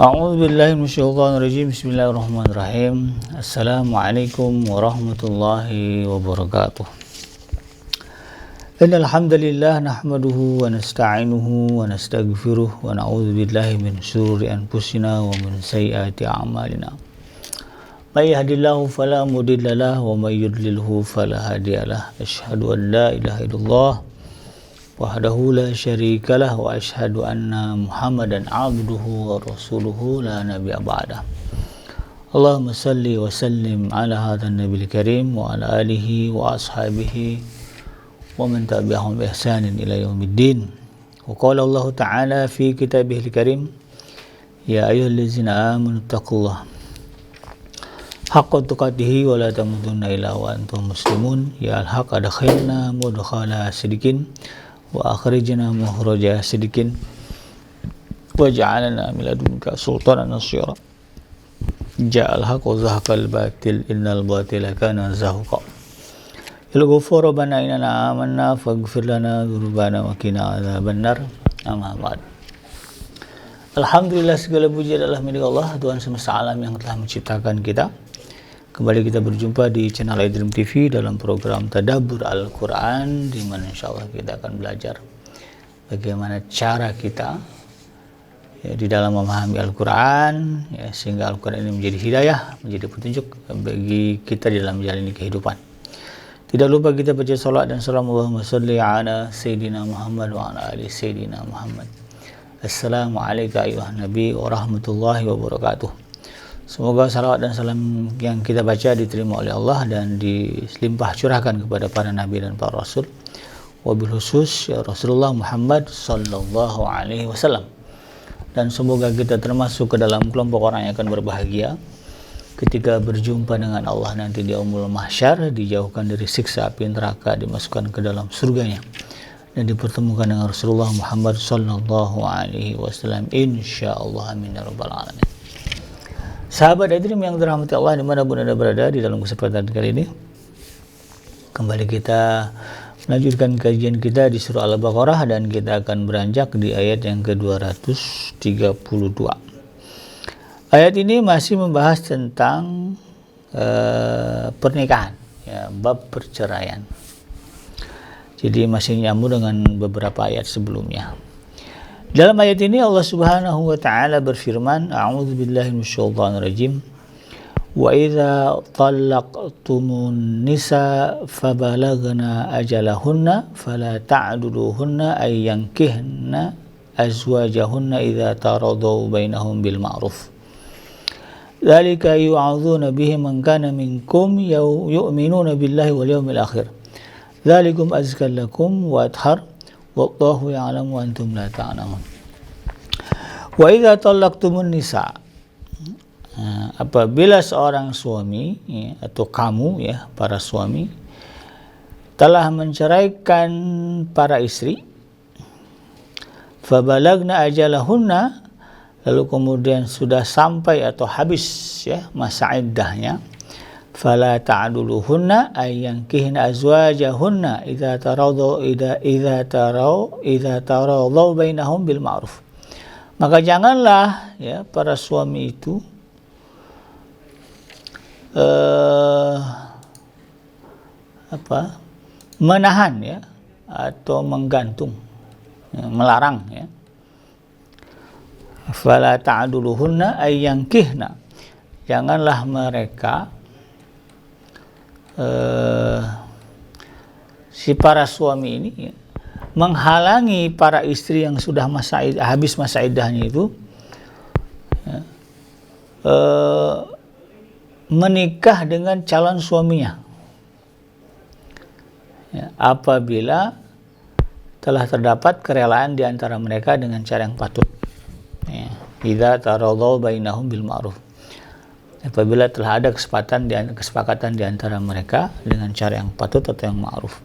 A'udzu billahi minasyaitonir rajim. Bismillahirrahmanirrahim. Assalamualaikum warahmatullahi wabarakatuh. Innal hamdalillah nahmaduhu wa nasta'inuhu wa nastaghfiruh wa na'udzu billahi min shururi anfusina wa min sayyiati a'malina. May yahdihillahu fala mudilla lahu wa may yudlilhu fala hadiyalah. Asyhadu an la ilaha illallah wahdahu la syarikalah wa asyhadu anna Muhammadan abduhu wa rasuluhu la nabiyya ba'dah. Allahumma salli wa sallim ala hadzal nabiyil karim wa ala alihi wa ashabihi wa man tabi'ahum bi ihsanin ila yaumiddin. Wa qala Allah ta'ala fi kitabihil karim, ya ayyuhallazina amanu taqullaha haqqa tuqatih wa la tamutunna illa wa antum muslimun. Ya al-haq adkhilna mudkhala sidikin wa akhrijna mukhraja sidikin waj'alna min ladunka sultanan nasyira. Ja'al haqq wa zahaqal batil innal batila kana zahuqa. Ya ghafur rabbana inna amanna faghfir lana dzunubana wa qina adzabannar. Amma ba'd. Alhamdulillah, segala puji adalah milik Allah, Tuhan semesta alam yang telah menciptakan kita. Kembali kita berjumpa di channel iDream TV dalam program Tadabbur Al-Quran, di mana insya Allah kita akan belajar bagaimana cara kita di dalam memahami Al-Quran, sehingga Al-Quran ini menjadi hidayah, menjadi petunjuk bagi kita di dalam menjalani kehidupan. Tidak lupa kita baca salat dan salam Allahumma salli ala Sayyidina Muhammad wa ala ali Sayyidina Muhammad. Assalamualaikum ayuhan Nabi wa rahmatullahi wabarakatuh. Semoga salawat dan salam yang kita baca diterima oleh Allah dan dilimpah curahkan kepada para nabi dan para rasul, wabil khusus ya Rasulullah Muhammad sallallahu alaihi wasallam. Dan semoga kita termasuk ke dalam kelompok orang yang akan berbahagia ketika berjumpa dengan Allah nanti di yaumul mahsyar, dijauhkan dari siksa api neraka, dimasukkan ke dalam surganya dan dipertemukan dengan Rasulullah Muhammad sallallahu alaihi wasallam, insyaallah, amin ya rabbal alamin. Sahabat iDream yang dirahmati Allah dimanapun Anda berada, di dalam kesempatan kali ini kembali kita melanjutkan kajian kita di surah Al-Baqarah, dan kita akan beranjak di ayat yang ke-232. Ayat ini masih membahas tentang pernikahan, ya, bab perceraian. Jadi masih nyambung dengan beberapa ayat sebelumnya. Dalam ayat ini Allah Subhanahu wa taala berfirman, a'udzu billahi minasyaitonir rajim. Wa idza talaqtumun nisa fabalagna ajalahunna fala ta'duluhunna ay yankihna azwajahunna idza taradaw bainahum bil ma'ruf. Dzalika yu'adzuna bihi man kana minkum yu'minuna billahi wal yawmil akhir. Dzalikum azkal lakum wa athhar. Wallahu ya'lamu wa antum la ta'lamun. Wa idza talaqtumun nisa, apabila seorang suami, ya, atau kamu, ya, para suami telah menceraikan para istri, fabalagna ajalahunna, lalu kemudian sudah sampai atau habis, ya, masa iddahnya, fala ta'duluhunna ay yankihna azwajahunna idza taradaw bainahum bil ma'ruf. Maka janganlah, ya, para suami itu menahan, ya, atau menggantung, ya, melarang, ya. Fala ta'duluhunna ay yankihna, janganlah mereka si para suami ini, ya, menghalangi para istri yang sudah habis masa iddahnya itu, ya, menikah dengan calon suaminya, ya, apabila telah terdapat kerelaan di antara mereka dengan cara yang patut, ya. Idza taradaw bainahum bil ma'ruf, apabila telah ada kesepakatan di antara mereka dengan cara yang patut atau yang ma'ruf.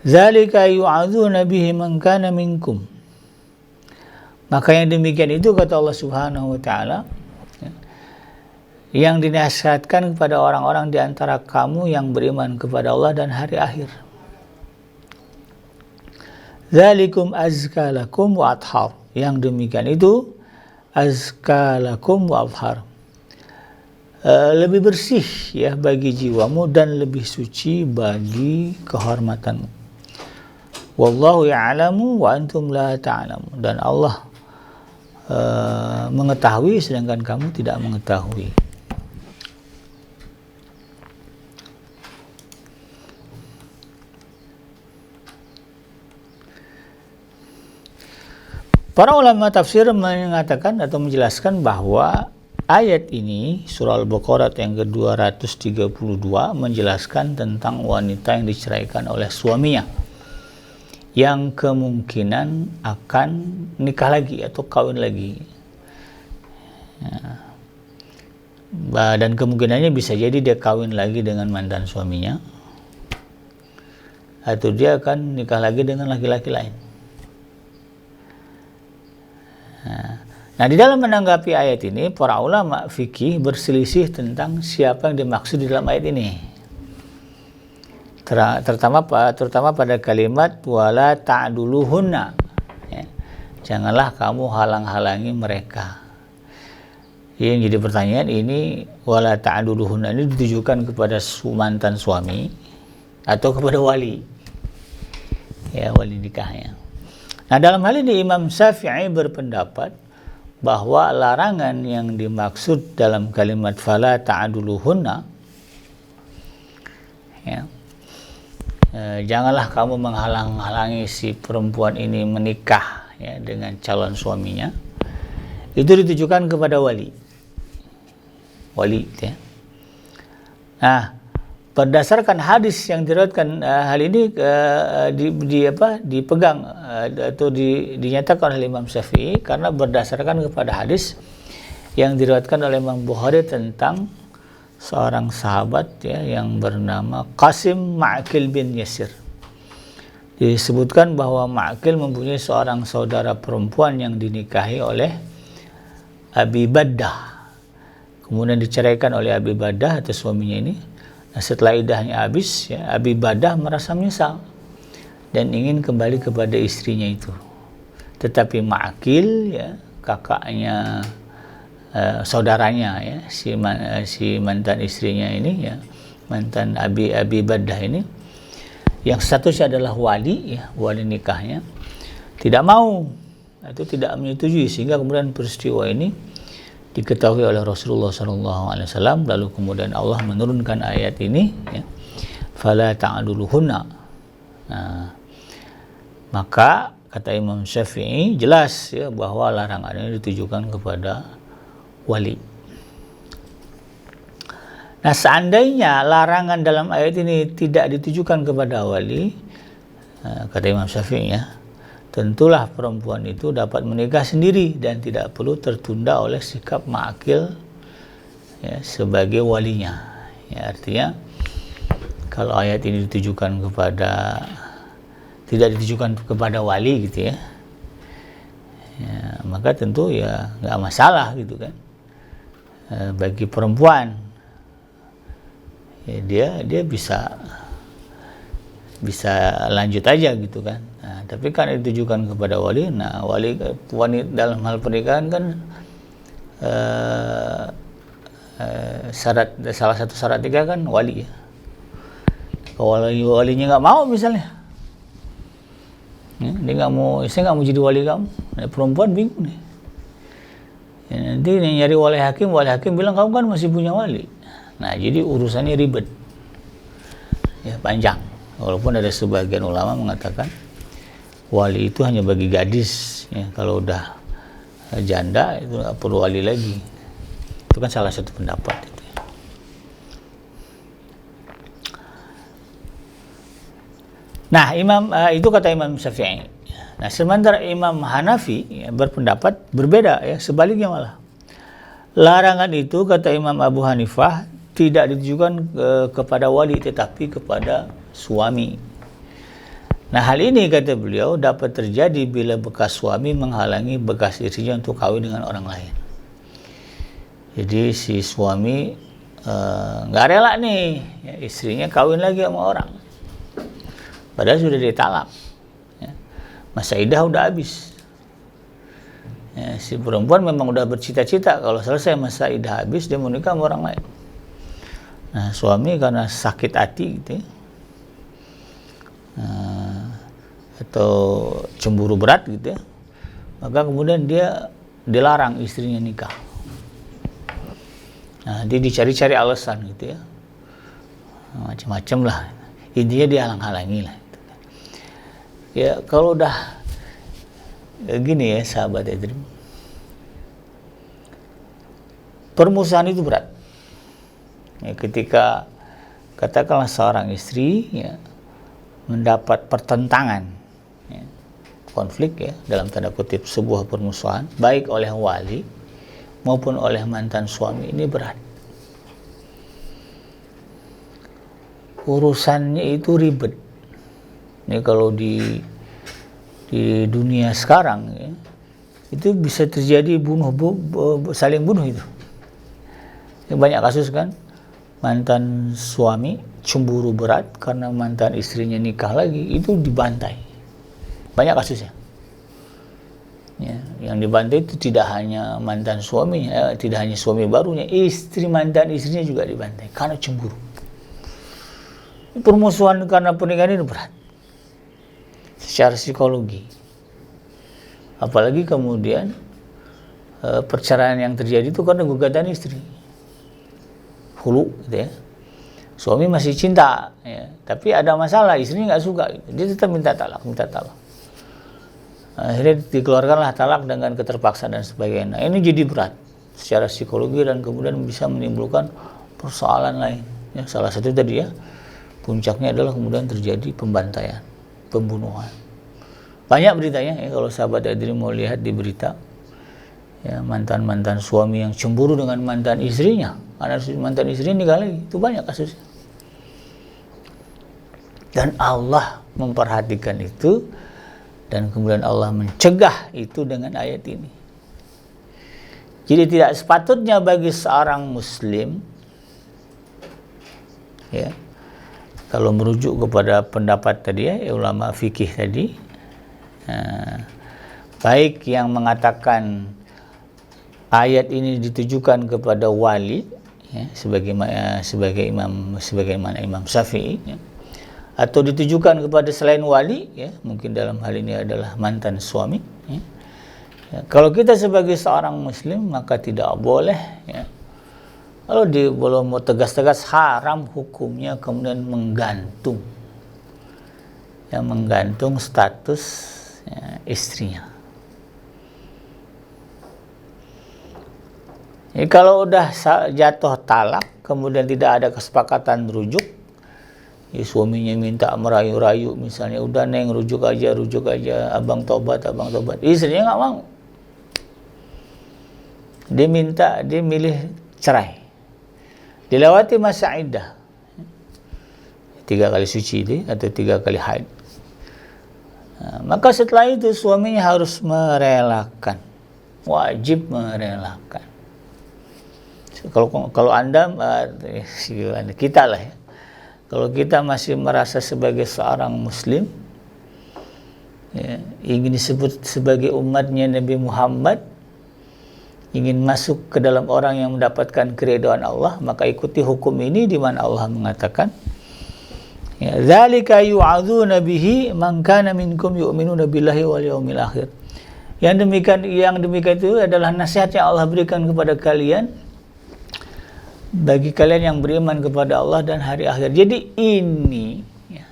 Dzalika yu'adzuna bihi man kana minkum. Maka yang demikian itu, kata Allah Subhanahu wa taala, ya, yang dinasihatkan kepada orang-orang di antara kamu yang beriman kepada Allah dan hari akhir. Dzalikum azka lakum wa athhar. Yang demikian itu azka lakum wa athhar. Lebih bersih ya bagi jiwamu dan lebih suci bagi kehormatanmu. Wallahu ya'lamu wa antum la ta'lamun. Dan Allah mengetahui sedangkan kamu tidak mengetahui. Para ulama tafsir mengatakan atau menjelaskan bahwa ayat ini surah Al-Baqarah yang ke-232 menjelaskan tentang wanita yang diceraikan oleh suaminya yang kemungkinan akan nikah lagi atau kawin lagi. Dan kemungkinannya bisa jadi dia kawin lagi dengan mantan suaminya atau dia akan nikah lagi dengan laki-laki lain. Nah, di dalam menanggapi ayat ini, para ulama fikih berselisih tentang siapa yang dimaksud di dalam ayat ini. Terutama pada kalimat wala ta'duluhunna. Ya. Janganlah kamu halang-halangi mereka. Yang jadi pertanyaan ini wala ta'duluhunna ini ditujukan kepada mantan suami atau kepada wali. Ya, wali nikahnya. Nah, dalam hal ini Imam Syafi'i berpendapat bahwa larangan yang dimaksud dalam kalimat fala ta'duluhunna ya, janganlah kamu menghalang-halangi si perempuan ini menikah ya, dengan calon suaminya, itu ditujukan kepada wali ya. Nah, berdasarkan hadis yang diriwayatkan hal ini dipegang atau dinyatakan oleh Imam Syafi'i karena berdasarkan kepada hadis yang diriwayatkan oleh Imam Bukhari tentang seorang sahabat ya yang bernama Qasim Ma'qil bin Yasir. Disebutkan bahwa Ma'qil mempunyai seorang saudara perempuan yang dinikahi oleh Abi Baddah. Kemudian diceraikan oleh Abi Baddah atau suaminya ini. Nah, setelah idahnya habis, ya, Abi Badah merasa menyesal dan ingin kembali kepada istrinya itu. Tetapi Ma'qil, ya, kakaknya, saudaranya, ya, si mantan istrinya ini, ya, mantan Abi Badah ini, yang statusnya adalah wali, ya, wali nikahnya, tidak mau atau tidak menyetujui, sehingga kemudian peristiwa ini diketahui oleh Rasulullah SAW, lalu kemudian Allah menurunkan ayat ini, ya, fala ta'duluhunna. Nah, maka kata Imam Syafi'i jelas ya bahwa larangan ini ditujukan kepada wali. Nah, seandainya larangan dalam ayat ini tidak ditujukan kepada wali, kata Imam Syafi'i ya, tentulah perempuan itu dapat menikah sendiri dan tidak perlu tertunda oleh sikap Ma'qil ya, sebagai walinya. Ya, artinya kalau ayat ini ditujukan tidak ditujukan kepada wali gitu ya, maka tentu ya nggak masalah gitu kan. Bagi perempuan ya, dia bisa lanjut aja gitu kan. Nah, tapi kan ditujukan kepada wali. Nah, wali dalam hal pernikahan kan salah satu syarat nikah kan wali ya. Kalau walinya nggak mau misalnya, dia nggak mau, saya nggak mau jadi wali kamu. Nah, perempuan bingung nih. Ya, nanti nyari wali hakim bilang kamu kan masih punya wali. Nah, jadi urusannya ribet, ya panjang. Walaupun ada sebagian ulama mengatakan wali itu hanya bagi gadis, ya, kalau udah janda itu nggak perlu wali lagi. Itu kan salah satu pendapat itu. Nah, itu kata Imam Syafi'i. Nah, sementara Imam Hanafi ya, berpendapat berbeda ya, sebaliknya malah. Larangan itu kata Imam Abu Hanifah tidak ditujukan kepada wali tetapi kepada suami. Nah, hal ini kata beliau dapat terjadi bila bekas suami menghalangi bekas istrinya untuk kawin dengan orang lain. Jadi si suami nggak rela nih ya, istrinya kawin lagi sama orang, padahal sudah ditalak, ya. Masa idah udah habis, ya, si perempuan memang udah bercita-cita kalau selesai masa iddah habis dia mau nikah sama orang lain. Nah, suami karena sakit hati gitu ya, atau cemburu berat gitu ya, maka kemudian dia dilarang istrinya nikah. Nah, dia dicari-cari alasan gitu ya, macam-macam lah, intinya dia halang-halangi lah gitu. Ya kalau udah gini ya sahabat Edrim, permusuhan itu berat ya, ketika katakanlah seorang istri ya mendapat pertentangan ya, konflik ya dalam tanda kutip sebuah permusuhan baik oleh wali maupun oleh mantan suami, ini berat. Urusannya itu ribet. Ini kalau di dunia sekarang ya, itu bisa terjadi saling bunuh itu. Banyak kasus kan, mantan suami cemburu berat karena mantan istrinya nikah lagi, itu dibantai. Banyak kasusnya. Ya, yang dibantai itu tidak hanya mantan suaminya, tidak hanya suami barunya, mantan istrinya juga dibantai karena cemburu. Permusuhan karena pernikahan ini berat secara psikologi. Apalagi kemudian perceraian yang terjadi itu karena gugatan istri. Hulu gitu ya. Suami masih cinta ya, tapi ada masalah, istrinya nggak suka gitu. Dia tetap minta talak. Akhirnya dikeluarkanlah talak dengan keterpaksaan dan sebagainya. Nah, ini jadi berat secara psikologi dan kemudian bisa menimbulkan persoalan lain. Ya, salah satu tadi ya, puncaknya adalah kemudian terjadi pembantaian, pembunuhan. Banyak beritanya ya, kalau sahabat Edrim mau lihat di berita ya, mantan suami yang cemburu dengan mantan istrinya karena mantan istrinya nikah lagi, itu banyak kasusnya. Dan Allah memperhatikan itu dan kemudian Allah mencegah itu dengan ayat ini. Jadi tidak sepatutnya bagi seorang muslim ya, kalau merujuk kepada pendapat tadi ya, ulama fikih tadi, baik yang mengatakan ayat ini ditujukan kepada wali ya, sebagaimana Imam Syafi'i ya, atau ditujukan kepada selain wali ya, mungkin dalam hal ini adalah mantan suami ya. Ya, kalau kita sebagai seorang muslim maka tidak boleh ya, kalau belum mau tegas-tegas haram hukumnya kemudian menggantung status ya, istrinya. Jadi kalau udah jatuh talak, kemudian tidak ada kesepakatan rujuk, ya suaminya minta merayu-rayu, misalnya udah neng rujuk aja, abang tobat. Istrinya nggak mau. Dia milih cerai. Dilewati masa iddah, 3 kali suci itu atau 3 kali haid. Nah, maka setelah itu suaminya harus merelakan, wajib merelakan. Kalau Anda, kita lah ya, kalau kita masih merasa sebagai seorang muslim ya, ingin disebut sebagai umatnya Nabi Muhammad, ingin masuk ke dalam orang yang mendapatkan keridhaan Allah, maka ikuti hukum ini di mana Allah mengatakan ya, dzalika yu'adzuna bihi man kana minkum yu'minuna billahi wal yawmil akhir. Yang demikian itu adalah nasihat yang Allah berikan kepada kalian, bagi kalian yang beriman kepada Allah dan hari akhir. Jadi ini ya,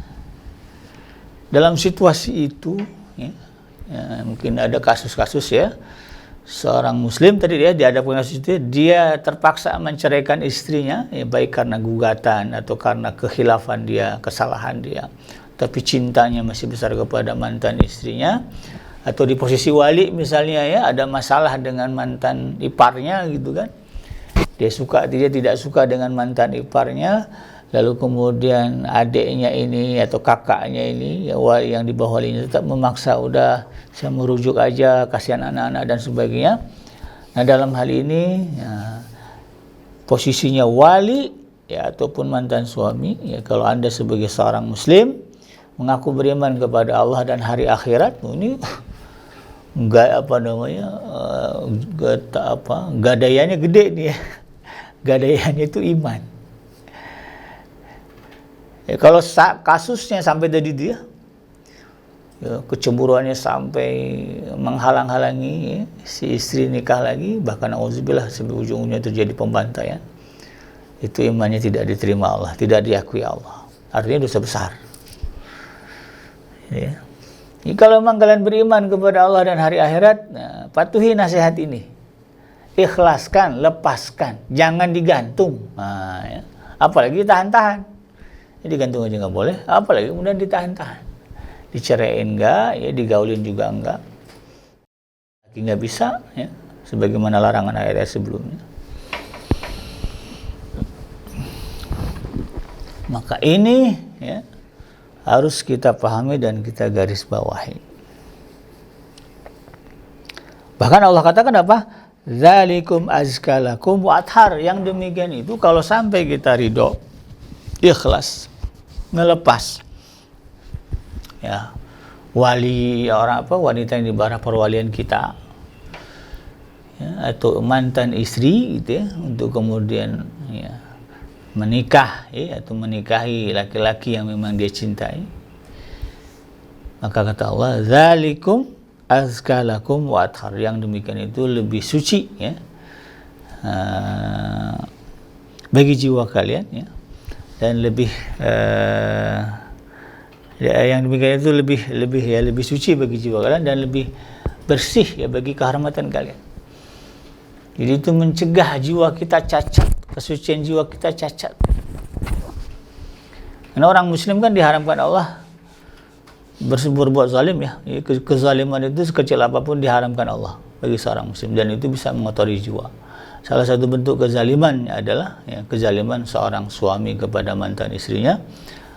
dalam situasi itu ya, mungkin ada kasus-kasus ya, seorang muslim tadi dia dihadapkan kasus itu, dia terpaksa menceraikan istrinya ya, baik karena gugatan atau karena kekhilafan dia, kesalahan dia, tapi cintanya masih besar kepada mantan istrinya, atau di posisi wali misalnya ya, ada masalah dengan mantan iparnya gitu kan, dia tidak suka dengan mantan iparnya, lalu kemudian adiknya ini atau kakaknya ini ya, yang di bawah ini tetap memaksa, udah saya merujuk aja, kasihan anak-anak dan sebagainya. Nah dalam hal ini ya, posisinya wali ya ataupun mantan suami ya, kalau Anda sebagai seorang muslim mengaku beriman kepada Allah dan hari akhirat, ini gadaiannya gede nih ya. Gadaiannya itu iman. Ya, kalau kasusnya sampai tadi dia, ya, kecemburuannya sampai menghalang-halangi ya, si istri nikah lagi, bahkan auzubillah sampai ujung-ujungnya terjadi pembantaian, itu imannya tidak diterima Allah, tidak diakui Allah. Artinya dosa besar. Ya. Jadi kalau memang kalian beriman kepada Allah dan hari akhirat, nah, patuhi nasihat ini. Ikhlaskan, lepaskan, jangan digantung. Nah, ya. Apalagi tahan-tahan. Jadi gantung aja nggak boleh, apalagi kemudian ditahan-tahan. Diceraiin enggak, ya digaulin juga enggak. Lagi nggak bisa, ya, sebagaimana larangan ayat sebelumnya. Maka ini ya, harus kita pahami dan kita garis bawahi. Bahkan Allah katakan apa? Zalikum azkalakum wa athhar. Yang demikian itu kalau sampai kita ridho, ikhlas, ngelepas ya wali orang apa wanita yang di bawah perwalian kita ya, atau mantan istri gitu ya, untuk kemudian ya menikah ya, atau menikahi laki-laki yang memang dia cintai, maka kata Allah zalikum azkalakum wa athhar, yang demikian itu lebih suci ya bagi jiwa kalian ya, dan lebih yang demikian itu lebih suci bagi jiwa kalian dan lebih bersih ya bagi kehormatan kalian. Jadi itu mencegah jiwa kita cacat, kesucian jiwa kita cacat. Karena orang muslim kan diharamkan Allah berbuat zalim ya. Kezaliman itu sekecil apapun diharamkan Allah bagi seorang muslim, dan itu bisa mengotori jiwa. Salah satu bentuk kezaliman adalah ya, kezaliman seorang suami kepada mantan istrinya,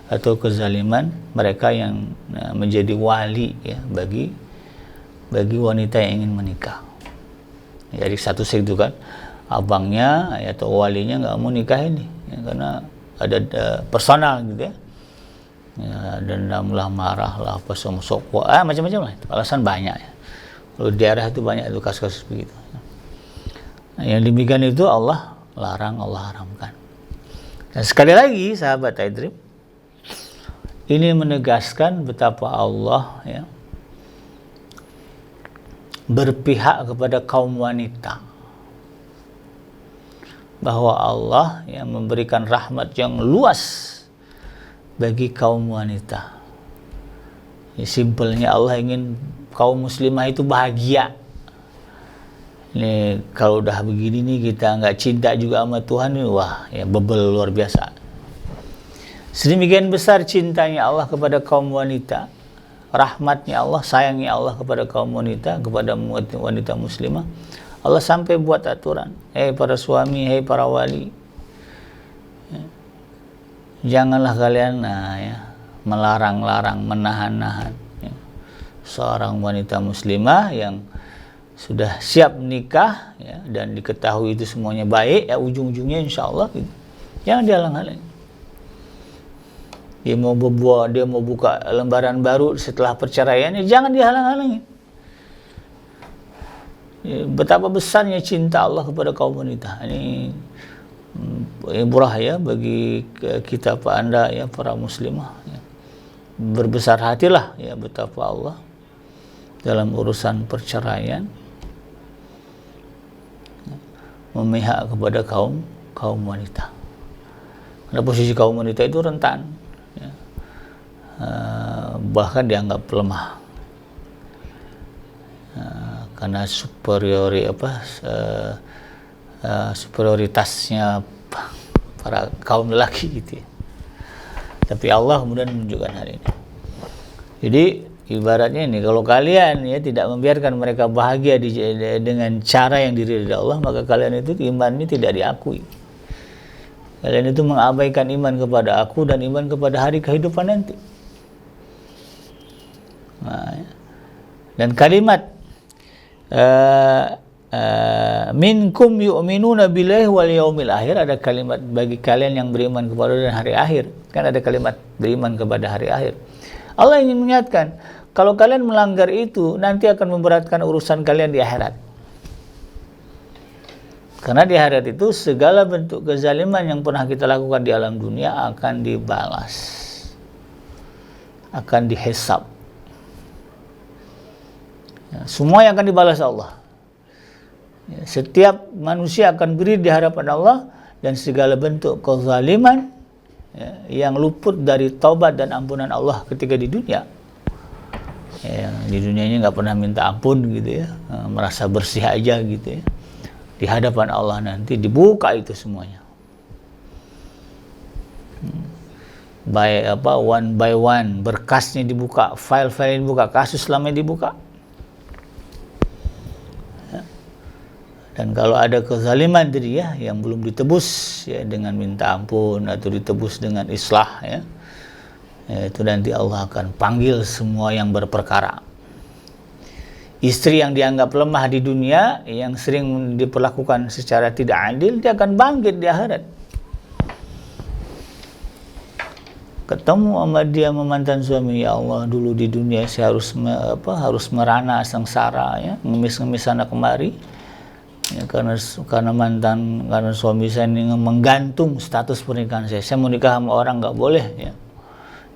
atau kezaliman mereka yang menjadi wali ya bagi wanita yang ingin menikah. Jadi satu itu kan abangnya ya, atau walinya nggak mau nikah ini ya, karena ada personal gitu ya, dendam lah, marah lah, apa sok macam-macam lah, alasan banyak ya. Kalau di daerah itu banyak itu kasus-kasus begitu. Nah, yang demikian itu Allah larang, Allah haramkan. Dan sekali lagi sahabat iDream, ini menegaskan betapa Allah ya berpihak kepada kaum wanita, bahwa Allah yang memberikan rahmat yang luas bagi kaum wanita. Ya, simpelnya Allah ingin kaum muslimah itu bahagia. Ini kalau udah begini nih kita nggak cinta juga sama Tuhan nih, wah ya bebel luar biasa. Sedemikian besar cintanya Allah kepada kaum wanita, rahmatnya Allah, sayangnya Allah kepada kaum wanita, kepada wanita muslimah. Allah sampai buat aturan, hei para suami, hei para wali, ya, janganlah kalian melarang-larang, menahan-nahan ya, seorang wanita muslimah yang sudah siap nikah ya, dan diketahui itu semuanya baik ya, ujung-ujungnya insya Allah gitu. Jangan dihalang-halangi. Dia mau buka lembaran baru setelah perceraiannya, jangan dihalang-halangi. Ya, betapa besarnya cinta Allah kepada kaum wanita. Ini ibrah ya bagi kita, Pak Anda ya, para muslimah ya. Berbesar hatilah ya betapa Allah dalam urusan perceraian memihak kepada kaum wanita. Karena posisi kaum wanita itu rentan ya. Bahkan dianggap lemah karena superioritasnya para kaum lelaki gitu ya. Tapi Allah kemudian menunjukkan hal ini. Jadi ibaratnya ini, kalau kalian ya tidak membiarkan mereka bahagia dengan cara yang diridhoi Allah, maka kalian itu iman ini tidak diakui. Kalian itu mengabaikan iman kepada aku dan iman kepada hari kehidupan nanti. Nah, ya. Dan kalimat minkum yu'minuna billahi wal yaumil akhir, ada kalimat bagi kalian yang beriman kepada dan hari akhir. Kan ada kalimat beriman kepada hari akhir. Allah ingin mengingatkan, kalau kalian melanggar itu nanti akan memberatkan urusan kalian di akhirat. Karena di akhirat itu segala bentuk kezaliman yang pernah kita lakukan di alam dunia akan dibalas, akan dihisab. Semua yang akan dibalas Allah. Setiap manusia akan berdiri di hadapan Allah, dan segala bentuk kezaliman yang luput dari taubat dan ampunan Allah ketika di dunia. Di dunianya nggak pernah minta ampun gitu ya, merasa bersih aja gitu ya. Di hadapan Allah nanti dibuka itu semuanya. One by one, berkasnya dibuka, file-file dibuka, kasus lamanya dibuka. Dan kalau ada kezaliman tadi ya yang belum ditebus ya dengan minta ampun atau ditebus dengan islah ya, itu nanti Allah akan panggil semua yang berperkara. Istri yang dianggap lemah di dunia, yang sering diperlakukan secara tidak adil, dia akan bangkit di akhirat. Ketemu sama dia mantan suami, ya Allah dulu di dunia saya harus merana sengsara ya, ngemis-ngemis sana kemari. Ya, karena suami saya ini menggantung status pernikahan saya mau nikah sama orang nggak boleh ya,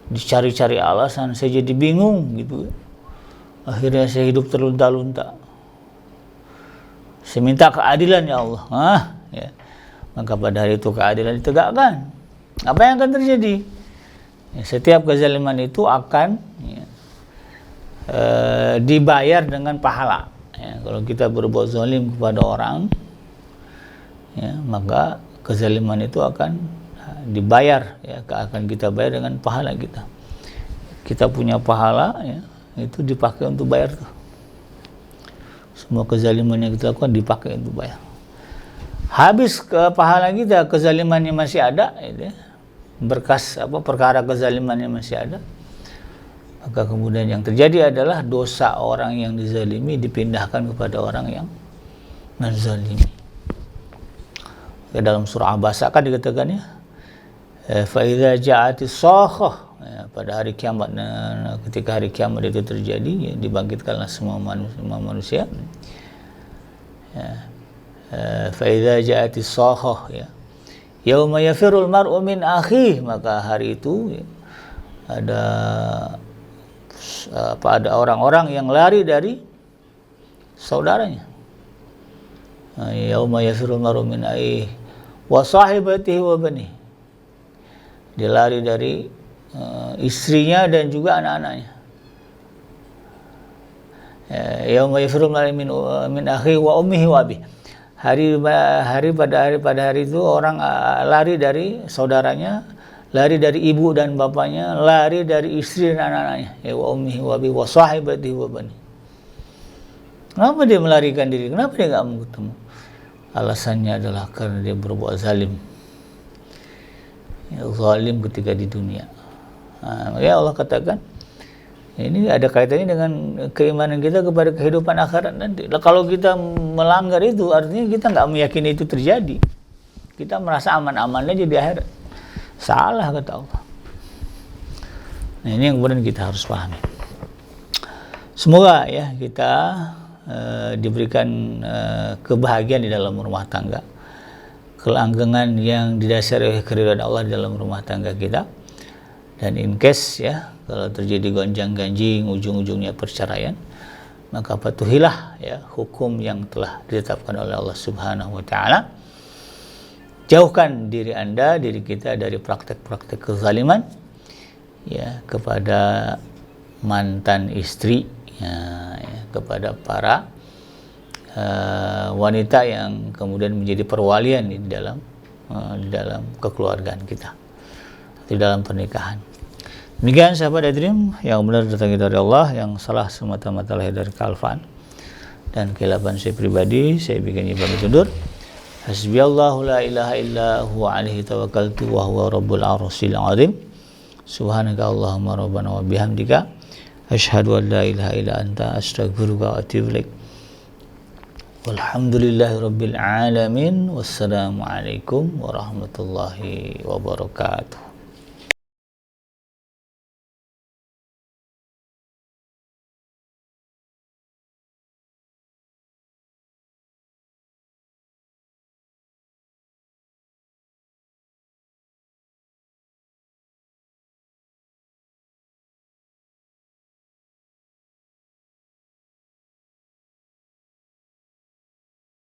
dicari-cari alasan, saya jadi bingung gitu. Akhirnya saya hidup terlunta-lunta. Saya minta keadilan ya Allah. Ya. Maka pada hari itu keadilan ditegakkan. Apa yang akan terjadi? Ya, setiap kezaliman itu akan dibayar dengan pahala. Ya, kalau kita berbuat zalim kepada orang, ya, maka kezaliman itu akan dibayar, ya, akan kita bayar dengan pahala kita. Kita punya pahala, ya, itu dipakai untuk bayar tuh. Semua kezaliman yang kita lakukan dipakai untuk bayar. Habis ke pahala kita, kezalimannya masih ada, ya, berkas perkara kezalimannya masih ada. Maka kemudian yang terjadi adalah dosa orang yang dizalimi dipindahkan kepada orang yang menzalimi. Dalam surah Abasa kan dikatakan ya, fa idza ja'atis sakhah, pada hari kiamat, ketika hari kiamat itu terjadi ya, dibangkitkanlah semua manusia. Fa idza ja'atis sakhah ya, yauma yafirul mar'u min akhihi, maka hari itu ya, ada orang-orang yang lari dari saudaranya. Yauma yafirul mar'u min akhihi wa sahibatihi wa banihi. Dia lari dari istrinya dan juga anak-anaknya. Yauma yafirul mar'u min akhihi wa ummihi wa abihi. Pada hari itu orang lari dari saudaranya, lari dari ibu dan bapaknya, lari dari istri dan anak-anaknya. Ya wa ummihi wa bi wa sahibatihi wa bani. Kenapa dia melarikan diri? Kenapa dia enggak mau ketemu? Alasannya adalah karena dia berbuat zalim. Ya, zalim ketika di dunia. Ya Allah katakan, ini ada kaitannya dengan keimanan kita kepada kehidupan akhirat nanti. Kalau kita melanggar itu, artinya kita nggak meyakini itu terjadi. Kita merasa aman-aman aja di akhirat. Salah kata Allah. Nah, ini yang kemudian kita harus pahami. Semoga ya kita diberikan kebahagiaan di dalam rumah tangga, kelanggengan yang didasari oleh keridhaan Allah di dalam rumah tangga kita. Dan in case ya, kalau terjadi gonjang-ganjing ujung-ujungnya perceraian, maka patuhilah ya hukum yang telah ditetapkan oleh Allah Subhanahu wa taala. Jauhkan diri Anda, diri kita dari praktek-praktek kezaliman ya, kepada mantan istri ya, kepada para wanita yang kemudian menjadi perwalian di dalam kekeluargaan kita, di dalam pernikahan. Demikian sahabat Dream, yang benar datangnya dari Allah, yang salah semata-mata lahir dari kealfaan dan keilapan saya pribadi. Saya bikin pamit undur. Hasbiyallahu la ilaha illa huwa alaihi tawakkaltu wa huwa rabbul arsyil azim. Subhanaka Allahumma rabbana wa bihamdika asyhadu an la ilaha illa anta astaghfiruka wa atubu ilaik. Walhamdulillahi rabbil alamin. Wassalamu alaikum warahmatullahi wabarakatuh.